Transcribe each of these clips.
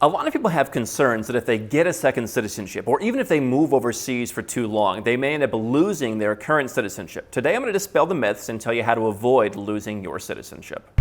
A lot of people have concerns that if they get a second citizenship, or even if they move overseas for too long, they may end up losing their current citizenship. Today I'm going to dispel the myths and tell you how to avoid losing your citizenship.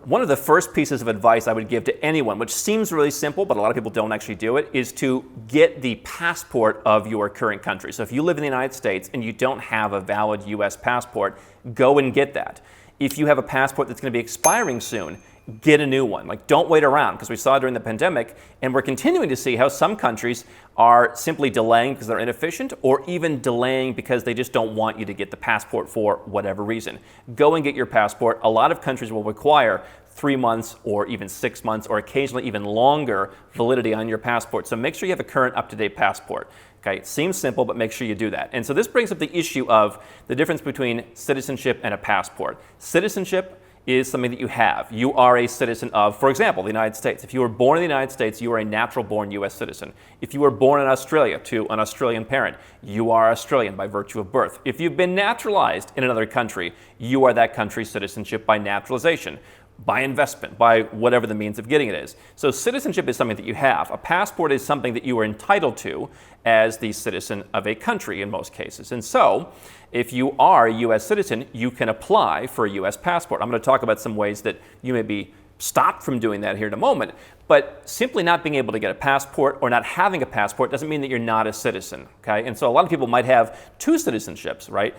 One of the first pieces of advice I would give to anyone, which seems really simple, but a lot of people don't actually do it, is to get the passport of your current country. So if you live in the United States and you don't have a valid US passport, go and get that. If you have a passport that's going to be expiring soon, get a new one. Don't wait around, because we saw during the pandemic, and we're continuing to see how some countries are simply delaying because they're inefficient, or even delaying because they just don't want you to get the passport for whatever reason. Go and get your passport. A lot of countries will require 3 months or even 6 months or occasionally even longer validity on your passport. So make sure you have a current up-to-date passport. Okay, it seems simple, but make sure you do that. And so this brings up the issue of the difference between citizenship and a passport. Citizenship is something that you have. You are a citizen of, for example, the United States. If you were born in the United States, you are a natural-born U.S. citizen. If you were born in Australia to an Australian parent, you are Australian by virtue of birth. If you've been naturalized in another country, you are that country's citizenship by naturalization, by investment, by whatever the means of getting it is. So citizenship is something that you have. A passport is something that you are entitled to as the citizen of a country in most cases. And so if you are a U.S. citizen, you can apply for a U.S. passport. I'm going to talk about some ways that you may be stopped from doing that here in a moment. But simply not being able to get a passport or not having a passport doesn't mean that you're not a citizen, okay? And so a lot of people might have two citizenships, right?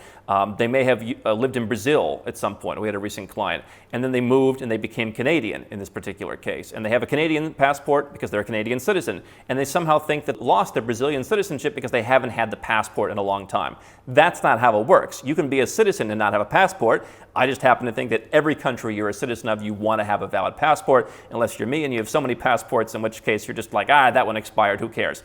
They may have lived in Brazil at some point. We had a recent client. And then they moved and they became Canadian in this particular case. And they have a Canadian passport because they're a Canadian citizen. And they somehow think that lost their Brazilian citizenship because they haven't had the passport in a long time. That's not how it works. You can be a citizen and not have a passport. I just happen to think that every country you're a citizen of, you want to have a valid passport, unless you're me and you have so many passports, in which case you're just like, that one expired, who cares?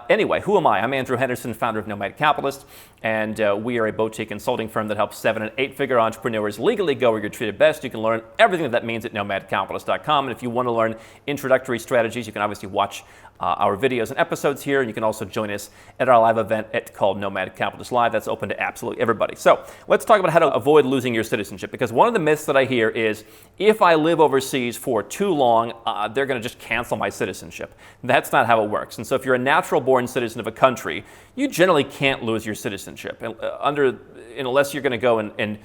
Anyway, who am I? I'm Andrew Henderson, founder of Nomad Capitalist, and we are a boutique consulting firm that helps 7- and 8-figure entrepreneurs legally go where you're treated best. You can learn everything that means at nomadcapitalist.com, and if you want to learn introductory strategies, you can obviously watch our videos and episodes here, and you can also join us at our live event called Nomad Capitalist Live. That's open to absolutely everybody. So let's talk about how to avoid losing your citizenship, because one of the myths that I hear is if I live overseas for too long, they're going to just cancel my citizenship. That's not how it works. And so if you're a natural-born citizen of a country, you generally can't lose your citizenship unless you're going to go and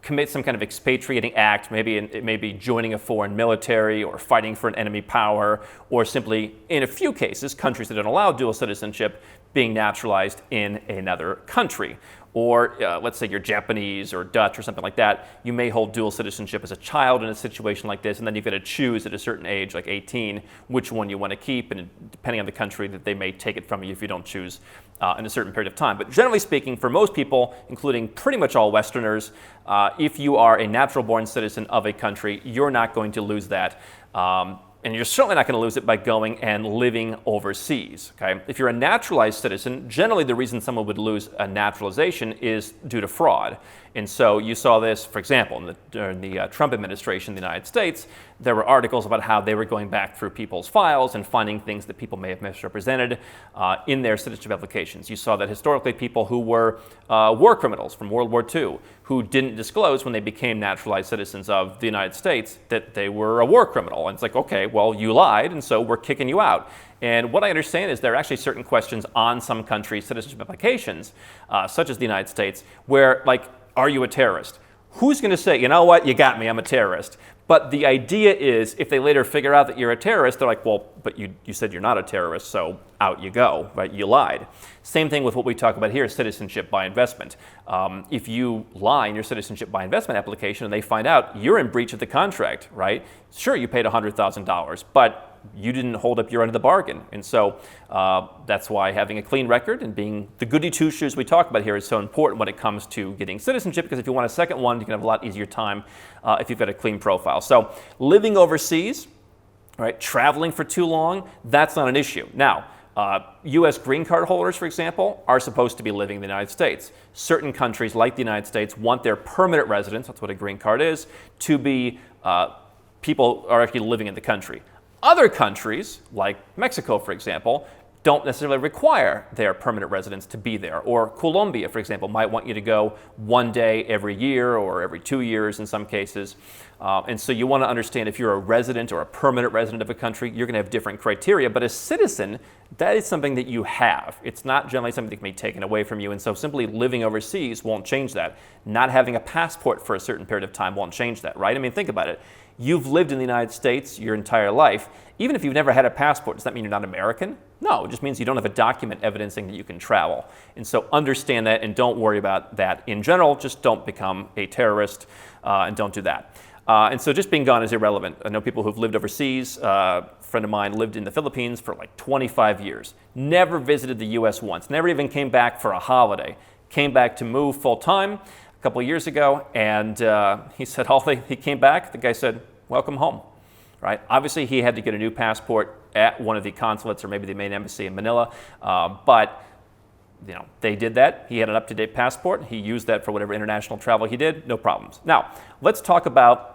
commit some kind of expatriating act. Maybe it may be joining a foreign military or fighting for an enemy power, or simply, in a few cases, countries that don't allow dual citizenship, being naturalized in another country. Or let's say you're Japanese or Dutch or something like that. You may hold dual citizenship as a child in a situation like this, and then you've got to choose at a certain age, like 18, which one you want to keep, and depending on the country, that they may take it from you if you don't choose in a certain period of time. But generally speaking, for most people, including pretty much all Westerners, if you are a natural-born citizen of a country, you're not going to lose that. And you're certainly not going to lose it by going and living overseas, okay? If you're a naturalized citizen, generally the reason someone would lose a naturalization is due to fraud. And so you saw this, for example, during the Trump administration in the United States. There were articles about how they were going back through people's files and finding things that people may have misrepresented in their citizenship applications. You saw that historically people who were war criminals from World War II, who didn't disclose when they became naturalized citizens of the United States that they were a war criminal. And it's like, okay, well, you lied, and so we're kicking you out. And what I understand is there are actually certain questions on some countries' citizenship applications, such as the United States, where, like, are you a terrorist? Who's going to say, you know what, you got me, I'm a terrorist? But the idea is, if they later figure out that you're a terrorist, they're like, well, but you said you're not a terrorist, so out you go, right? You lied. Same thing with what we talk about here, citizenship by investment. If you lie in your citizenship by investment application and they find out you're in breach of the contract, right? Sure, you paid $100,000, but you didn't hold up your end of the bargain. And so that's why having a clean record and being the goody two-shoes we talk about here is so important when it comes to getting citizenship, because if you want a second one, you can have a lot easier time if you've got a clean profile. So living overseas, right, traveling for too long, that's not an issue. Now, U.S. green card holders, for example, are supposed to be living in the United States. Certain countries, like the United States, want their permanent residents, that's what a green card is, to be people are actually living in the country. Other countries, like Mexico, for example, don't necessarily require their permanent residents to be there. Or Colombia, for example, might want you to go one day every year or every 2 years in some cases. And so you want to understand if you're a resident or a permanent resident of a country, you're going to have different criteria. But as a citizen, that is something that you have. It's not generally something that can be taken away from you. And so simply living overseas won't change that. Not having a passport for a certain period of time won't change that, right? I mean, think about it. You've lived in the United States your entire life. Even if you've never had a passport, does that mean you're not American? No, it just means you don't have a document evidencing that you can travel. And so understand that and don't worry about that in general. Just don't become a terrorist and don't do that. And so just being gone is irrelevant. I know people who've lived overseas. A friend of mine lived in the Philippines for like 25 years. Never visited the U.S. once. Never even came back for a holiday. Came back to move full time a couple of years ago. And he said he came back. The guy said, "Welcome home." Right? Obviously, he had to get a new passport at one of the consulates or maybe the main embassy in Manila. But they did that. He had an up-to-date passport. He used that for whatever international travel he did. No problems. Now, let's talk about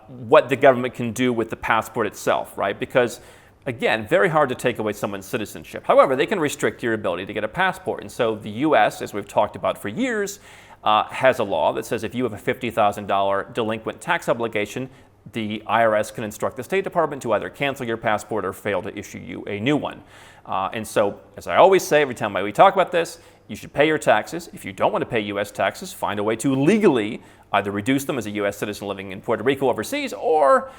what the government can do with the passport itself, right? Because, again, very hard to take away someone's citizenship. However, they can restrict your ability to get a passport. And so the U.S., as we've talked about for years, has a law that says if you have a $50,000 delinquent tax obligation, the IRS can instruct the State Department to either cancel your passport or fail to issue you a new one. And so, as I always say every time we talk about this, you should pay your taxes. If you don't want to pay U.S. taxes, find a way to legally either reduce them as a U.S. citizen living in Puerto Rico overseas, or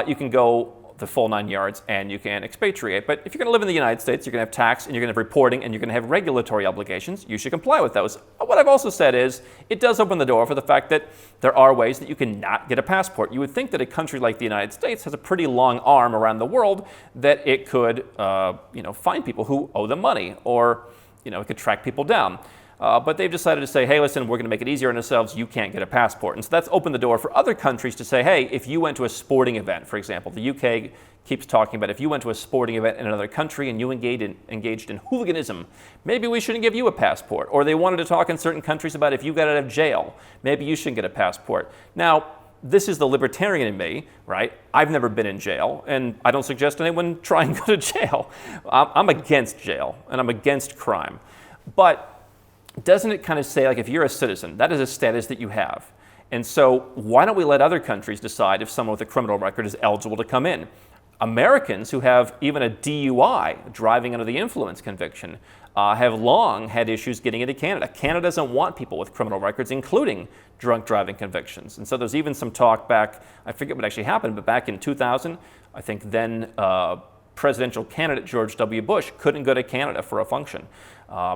you can go the full 9 yards and you can expatriate. But if you're going to live in the United States, you're going to have tax and you're going to have reporting and you're going to have regulatory obligations. You should comply with those. What I've also said is it does open the door for the fact that there are ways that you can not get a passport. You would think that a country like the United States has a pretty long arm around the world that it could find people who owe them money, or it could track people down. But they've decided to say, hey, listen, we're going to make it easier on ourselves. You can't get a passport. And so that's opened the door for other countries to say, hey, if you went to a sporting event, for example, the UK keeps talking about if you went to a sporting event in another country and you engaged in hooliganism, maybe we shouldn't give you a passport. Or they wanted to talk in certain countries about if you got out of jail, maybe you shouldn't get a passport. Now, this is the libertarian in me, right? I've never been in jail, and I don't suggest anyone try and go to jail. I'm against jail, and I'm against crime. But doesn't it kind of say, like, if you're a citizen, that is a status that you have. And so why don't we let other countries decide if someone with a criminal record is eligible to come in? Americans who have even a DUI, driving under the influence conviction, have long had issues getting into Canada. Canada doesn't want people with criminal records, including drunk driving convictions. And so there's even some talk back, I forget what actually happened, but back in 2000, I think then presidential candidate George W. Bush couldn't go to Canada for a function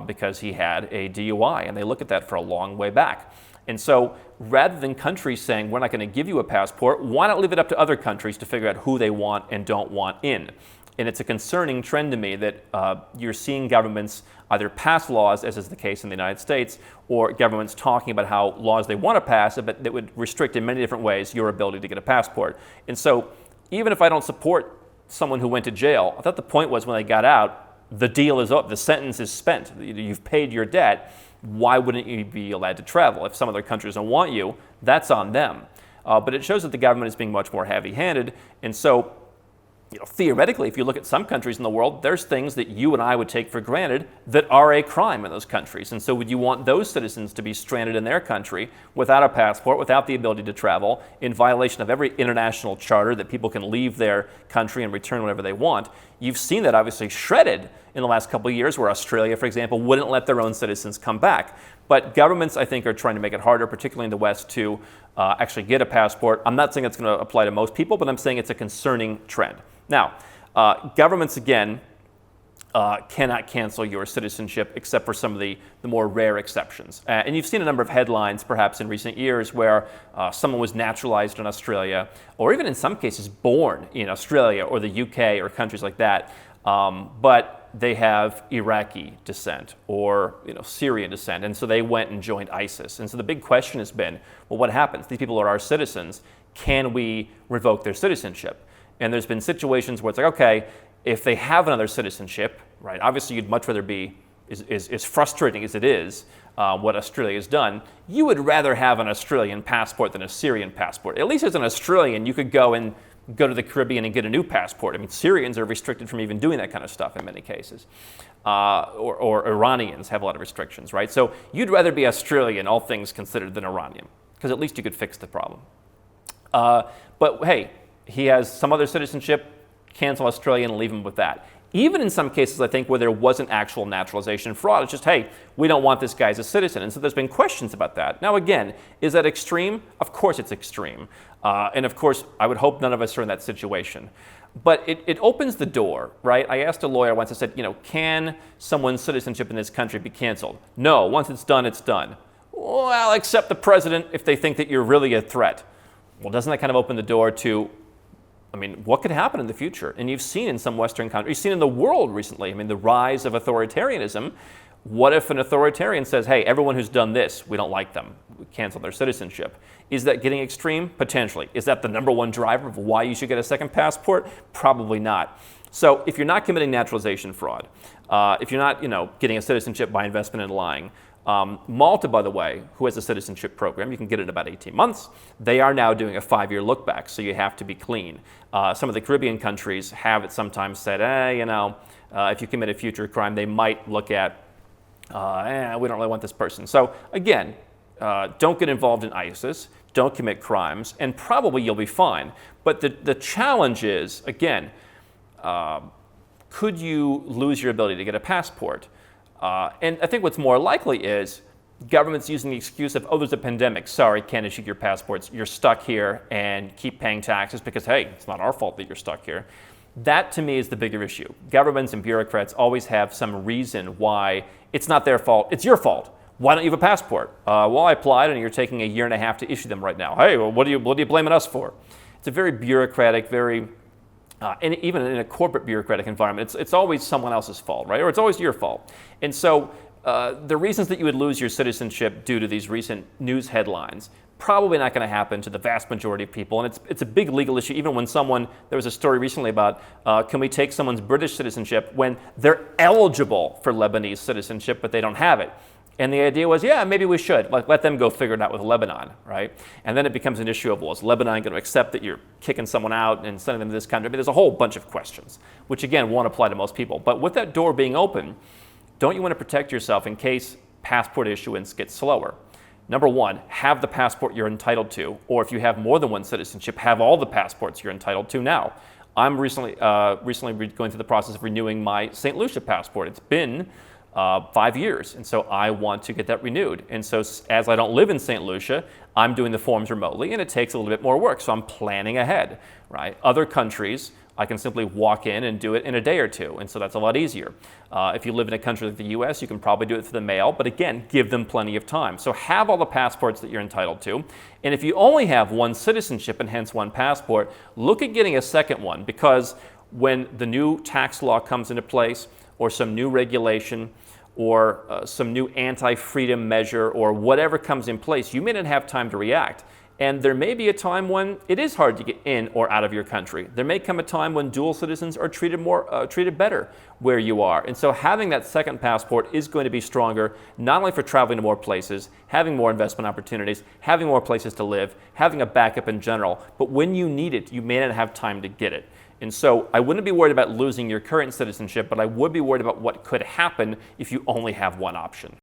because he had a DUI, and they look at that for a long way back. And so rather than countries saying, we're not going to give you a passport, why not leave it up to other countries to figure out who they want and don't want in? And it's a concerning trend to me that you're seeing governments either pass laws, as is the case in the United States, or governments talking about how laws they want to pass, but that would restrict in many different ways your ability to get a passport. And so even if I don't support someone who went to jail, I thought the point was when they got out, the deal is up, the sentence is spent, you've paid your debt. Why wouldn't you be allowed to travel? If some other countries don't want you, that's on them. But it shows that the government is being much more heavy-handed. And so, theoretically, if you look at some countries in the world, there's things that you and I would take for granted that are a crime in those countries. And so would you want those citizens to be stranded in their country without a passport, without the ability to travel, in violation of every international charter that people can leave their country and return whenever they want? You've seen that obviously shredded in the last couple of years, where Australia, for example, wouldn't let their own citizens come back. But governments, I think, are trying to make it harder, particularly in the West, to actually get a passport. I'm not saying it's going to apply to most people, but I'm saying it's a concerning trend. Now, governments, again, cannot cancel your citizenship except for some of the more rare exceptions. And you've seen a number of headlines, perhaps in recent years, where someone was naturalized in Australia, or even in some cases born in Australia or the UK or countries like that, but they have Iraqi descent or Syrian descent, and so they went and joined ISIS. And so the big question has been, well, what happens? These people are our citizens. Can we revoke their citizenship? And there's been situations where it's like, okay, if they have another citizenship, right? Obviously, you'd much rather be, as frustrating as it is, what Australia has done, you would rather have an Australian passport than a Syrian passport. At least as an Australian, you could go and go to the Caribbean and get a new passport. I mean, Syrians are restricted from even doing that kind of stuff in many cases. Or Iranians have a lot of restrictions, right? So you'd rather be Australian, all things considered, than Iranian, because at least you could fix the problem. But hey, he has some other citizenship, cancel Australian and leave him with that. Even in some cases, I think, where there wasn't actual naturalization fraud, it's just, hey, we don't want this guy as a citizen. And so there's been questions about that. Now, again, is that extreme? Of course it's extreme. And of course, I would hope none of us are in that situation. But it opens the door, right? I asked a lawyer once, I said, can someone's citizenship in this country be canceled? No, once it's done, it's done. Well, except the president if they think that you're really a threat. Well, doesn't that kind of open the door to, what could happen in the future? And you've seen in some Western countries, you've seen in the world recently, the rise of authoritarianism. What if an authoritarian says, hey, everyone who's done this, we don't like them, we cancel their citizenship? Is that getting extreme? Potentially. Is that the number one driver of why you should get a second passport? Probably not. So if you're not committing naturalization fraud, if you're not getting a citizenship by investment and lying, Malta, by the way, who has a citizenship program, you can get it in about 18 months, they are now doing a 5-year look back, so you have to be clean. Some of the Caribbean countries have it sometimes said, if you commit a future crime, they might look at, we don't really want this person. So again, don't get involved in ISIS, don't commit crimes, and probably you'll be fine. But the challenge is, again, could you lose your ability to get a passport? And I think what's more likely is governments using the excuse of, there's a pandemic. Sorry, can't issue your passports. You're stuck here and keep paying taxes because, hey, it's not our fault that you're stuck here. That, to me, is the bigger issue. Governments and bureaucrats always have some reason why it's not their fault. It's your fault. Why don't you have a passport? Well, I applied and you're taking a year and a half to issue them right now. Hey, well, what are you blaming us for? It's a very bureaucratic, and even in a corporate bureaucratic environment, it's always someone else's fault, right? Or it's always your fault. And so the reasons that you would lose your citizenship due to these recent news headlines, probably not going to happen to the vast majority of people. And it's a big legal issue, even when there was a story recently about, can we take someone's British citizenship when they're eligible for Lebanese citizenship, but they don't have it? And the idea was, maybe we should. Let them go figure it out with Lebanon, right? And then it becomes an issue of, is Lebanon going to accept that you're kicking someone out and sending them to this country? There's a whole bunch of questions, which again won't apply to most people. But with that door being open, don't you want to protect yourself in case passport issuance gets slower? Number one, have the passport you're entitled to, or if you have more than one citizenship, have all the passports you're entitled to now. I'm recently going through the process of renewing my St. Lucia passport. It's been 5 years, and so I want to get that renewed. And so as I don't live in St. Lucia, I'm doing the forms remotely, and it takes a little bit more work, so I'm planning ahead, right? Other countries, I can simply walk in and do it in a day or two, and so that's a lot easier. If you live in a country like the US, you can probably do it through the mail, but again, give them plenty of time. So have all the passports that you're entitled to, and if you only have one citizenship and hence one passport, look at getting a second one, because when the new tax law comes into place, or some new regulation, or some new anti-freedom measure, or whatever comes in place, you may not have time to react. And there may be a time when it is hard to get in or out of your country. There may come a time when dual citizens are treated better where you are. And so having that second passport is going to be stronger, not only for traveling to more places, having more investment opportunities, having more places to live, having a backup in general, but when you need it, you may not have time to get it. And so I wouldn't be worried about losing your current citizenship, but I would be worried about what could happen if you only have one option.